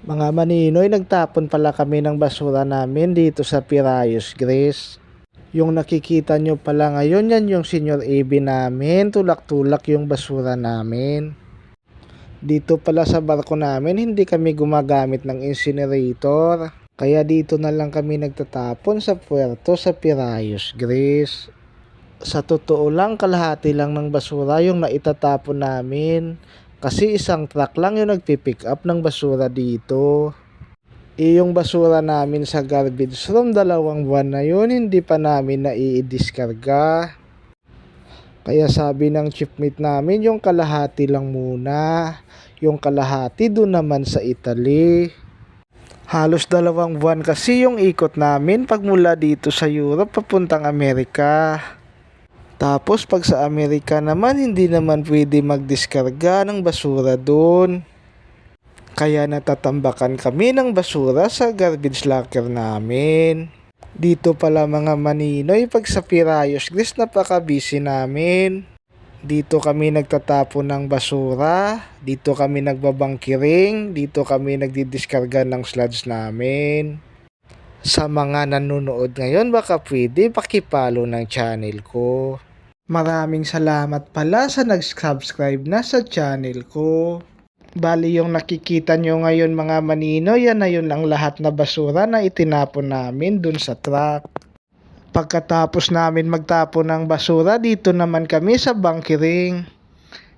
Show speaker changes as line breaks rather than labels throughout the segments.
Mga maninoy, nagtapon pala kami ng basura namin dito sa Pirayos, Greece. Yung nakikita nyo pala ngayon, yan yung Senior AB namin. Tulak-tulak yung basura namin. Dito pala sa barko namin, hindi kami gumagamit ng incinerator. Kaya dito na lang kami nagtatapon sa puerto sa Pirayos, Greece. Sa totoo lang, kalahati lang ng basura yung naitatapon namin. Kasi isang truck lang yung nagpipick up ng basura dito. Yung basura namin sa garbage room, 2 buwan na yun, hindi pa namin nai-diskarga. Kaya sabi ng chipmate namin, yung kalahati lang muna. Yung kalahati doon naman sa Italy. Halos 2 buwan kasi yung ikot namin pag mula dito sa Europe papuntang Amerika. Tapos pag sa Amerika naman, hindi naman pwede magdiskarga ng basura doon. Kaya natatambakan kami ng basura sa garbage locker namin. Dito pala mga maninoy, pag sa Pirayos, Greece, napaka-busy namin. Dito kami nagtatapon ng basura, dito kami nagbabangkiring, dito kami nagdidiskarga ng sludge namin. Sa mga nanonood ngayon, baka pwede pakipalo ng channel ko. Maraming salamat pala sa nag-subscribe na sa channel ko. Bali yung nakikita nyo ngayon mga manino, yan na yun ang lahat na basura na itinapon namin dun sa truck. Pagkatapos namin magtapon ng basura, dito naman kami sa bunkering.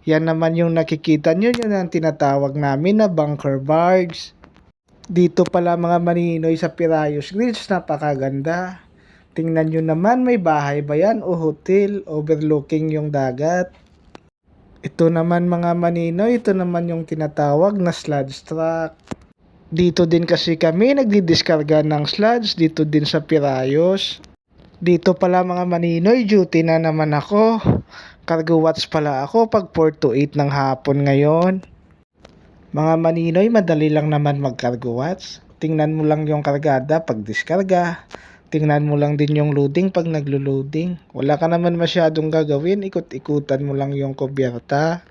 Yan naman yung nakikita nyo, yun ang tinatawag namin na bunker barge. Dito pala mga maninoy sa Pirayos, Greece, napakaganda. Tingnan nyo naman, may bahay ba yan o hotel overlooking yung dagat. Ito naman mga maninoy, ito naman yung tinatawag na sludge truck. Dito din kasi kami nagdidiskarga ng sludge, dito din sa Pirayos. Dito pala mga maninoy, duty na naman ako. Cargo watch pala ako pag 4 to 8 ng hapon ngayon. Mga maninoy, madali lang naman mag-cargo watch. Tingnan mo lang yung kargada pag diskarga. Tingnan mo lang din yung loading pag naglo-loading. Wala ka naman masyadong gagawin, ikot-ikutan mo lang yung kubyerta.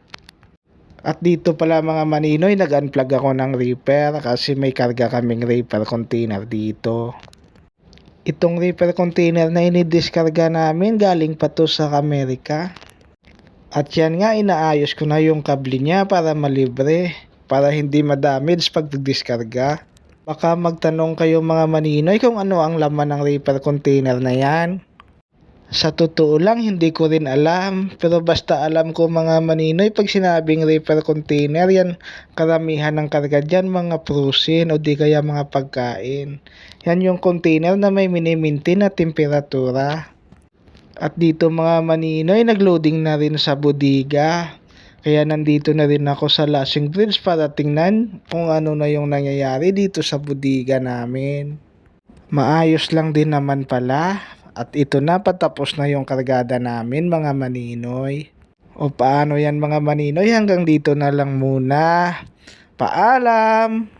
At dito pala mga maninoy, nag-unplug ako ng reefer kasi may karga kaming reefer container dito. Itong reefer container na inidiskarga namin, galing pa to sa Amerika. At yan nga, inaayos ko na yung kable niya para malibre, para hindi ma-damage pag diskarga. Baka magtanong kayo mga maninoy kung ano ang laman ng reefer container na yan. Sa totoo lang, hindi ko rin alam. Pero basta alam ko mga maninoy, pag sinabing reefer container, yan karamihan ng karga dyan, mga prusin o di kaya mga pagkain. Yan yung container na may minimintin na temperatura. At dito mga maninoy, nagloading na rin sa bodega. Kaya nandito na rin ako sa Lasing Bridge para tingnan kung ano na yung nangyayari dito sa bodega namin. Maayos lang din naman pala. At ito na, patapos na yung kargada namin mga maninoy. O paano yan mga maninoy, hanggang dito na lang muna. Paalam!